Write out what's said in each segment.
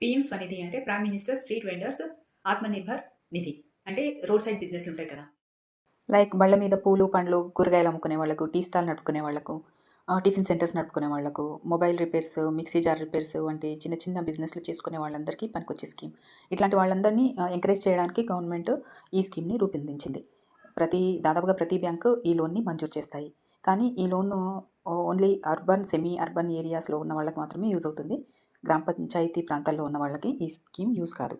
PM Svanidhi అంటే prime minister street vendors Atmanirbhar Nidhi. అంటే road side బిజినెస్లు ఉంటాయి కదా, లైక్ బళ్ళ మీద పూలు పండ్లు కూరగాయలు అమ్ముకునే వాళ్ళకు, టీ స్టాల్ నడుపుకునే వాళ్ళకు, టిఫిన్ సెంటర్స్ నడుపుకునే వాళ్ళకు, mobile repairs, mixie jar repairs వంటి చిన్న చిన్న బిజినెస్లు చేసుకునే వాళ్ళందరికీ పనికొచ్చే స్కీమ్. ఇట్లాంటి వాళ్ళందరినీ ఎంకరేజ్ చేయడానికి గవర్నమెంట్ ఈ స్కీమ్ని రూపొందించింది. దాదాపుగా ప్రతి బ్యాంకు ఈ లోన్ని మంజూరు చేస్తాయి. కానీ ఈ loan only urban, semi urban ఏరియాస్లో ఉన్న వాళ్ళకి మాత్రమే యూజ్ అవుతుంది. గ్రామ పంచాయతీ ప్రాంతాల్లో ఉన్న వాళ్ళకి ఈ స్కీమ్ యూజ్ కాదు.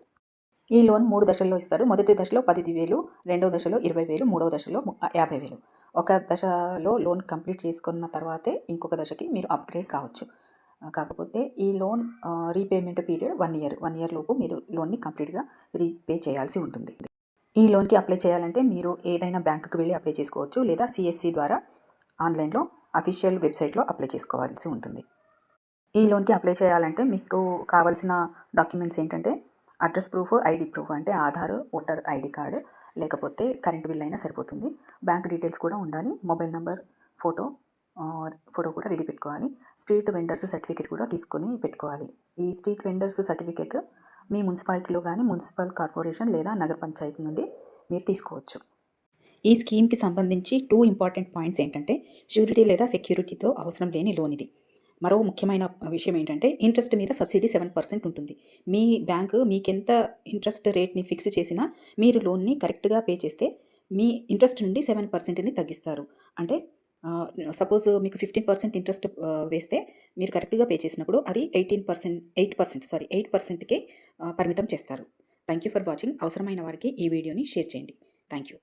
ఈ లోన్ 3 దశల్లో ఇస్తారు. మొదటి దశలో 10,000, రెండో దశలో 20,000, మూడవ దశలో 50,000. ఒక దశలో లోన్ కంప్లీట్ చేసుకున్న తర్వాతే ఇంకొక దశకి మీరు అప్గ్రేడ్ కావచ్చు. కాకపోతే ఈ loan repayment period 1 year. 1 year లోపు మీరు లోన్ని కంప్లీట్గా రీపే చేయాల్సి ఉంటుంది. ఈ లోన్కి అప్లై చేయాలంటే మీరు ఏదైనా బ్యాంకుకి వెళ్ళి అప్లై చేసుకోవచ్చు, లేదా సిఎస్సి ద్వారా ఆన్లైన్లో అఫీషియల్ వెబ్సైట్లో అప్లై చేసుకోవాల్సి ఉంటుంది. ఈ లోన్కి అప్లై చేయాలంటే మీకు కావాల్సిన డాక్యుమెంట్స్ ఏంటంటే అడ్రస్ ప్రూఫ్, ఐడి ప్రూఫ్ అంటే ఆధార్, ఓటర్ ఐడి కార్డు, లేకపోతే కరెంట్ బిల్ అయినా సరిపోతుంది. బ్యాంక్ డీటెయిల్స్ కూడా ఉండాలి. మొబైల్ నెంబర్, ఫోటో కూడా రెడీ పెట్టుకోవాలి. స్ట్రీట్ వెండర్స్ సర్టిఫికేట్ కూడా తీసుకొని పెట్టుకోవాలి. ఈ స్ట్రీట్ వెండర్స్ సర్టిఫికేట్ మీ మున్సిపాలిటీలో కానీ, మున్సిపల్ కార్పొరేషన్ లేదా నగర పంచాయతీ నుండి మీరు తీసుకోవచ్చు. ఈ స్కీమ్కి సంబంధించి 2 ఇంపార్టెంట్ పాయింట్స్ ఏంటంటే, ష్యూరిటీ లేదా సెక్యూరిటీతో అవసరం లేని లోన్ ఇది. మరో ముఖ్యమైన విషయం ఏంటంటే, ఇంట్రెస్ట్ మీద సబ్సిడీ 7% ఉంటుంది. మీ బ్యాంకు మీకెంత ఇంట్రెస్ట్ రేట్ని ఫిక్స్ చేసినా మీరు లోన్ని కరెక్ట్గా పే చేస్తే మీ ఇంట్రెస్ట్ నుండి 7%ని తగ్గిస్తారు. అంటే సపోజ్ మీకు 15% ఇంట్రెస్ట్ వేస్తే మీరు కరెక్ట్గా పే చేసినప్పుడు అది 8%కే పరిమితం చేస్తారు. Thank you for watching. అవసరమైన వారికి ఈ వీడియోని షేర్ చేయండి. Thank you.